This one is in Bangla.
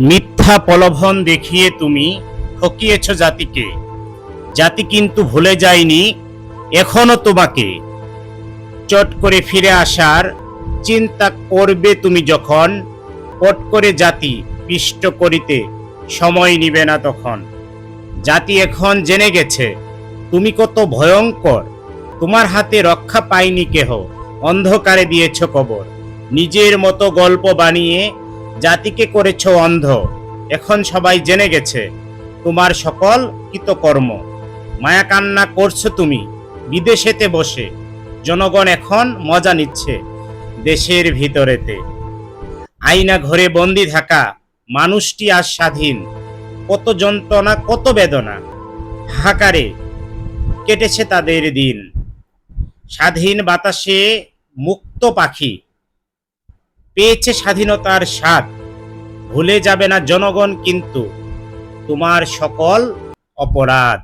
মিথ্যা প্রলোভন দেখিয়ে তুমি ঠকিয়েছ জাতিকে। জাতি কিন্তু ভুলে যায়নি এখনো তোমাকে। চট করে ফিরে আসার চিন্তা করবে তুমি যখন, পট করে জাতি পিষ্ট করিতে সময় নিবে না তখন। জাতি এখন জেনে গেছে তুমি কত ভয়ঙ্কর। তোমার হাতে রক্ষা পায়নি কেহ, অন্ধকারে দিয়েছ কবর। নিজের মতো গল্প বানিয়ে জাতিকে করেছ অন্ধ। এখন সবাই জেনে গেছে তোমার সকল কৃতকর্ম। মায়া কান্না করছো তুমি বিদেশেতে বসে, জনগণ এখন মজা নিচ্ছে দেশের ভিতরেতে। আয়না ঘরে বন্দি থাকা মানুষটি আজ স্বাধীন। কত যন্ত্রণা কত বেদনা, হাহাকারে কেটেছে তাদের দিন। স্বাধীন বাতাসে মুক্ত পাখি পেয়েছে স্বাধীনতার স্বাদ। ভুলে যাবে না জনগণ কিন্তু তোমার সকল অপরাধ।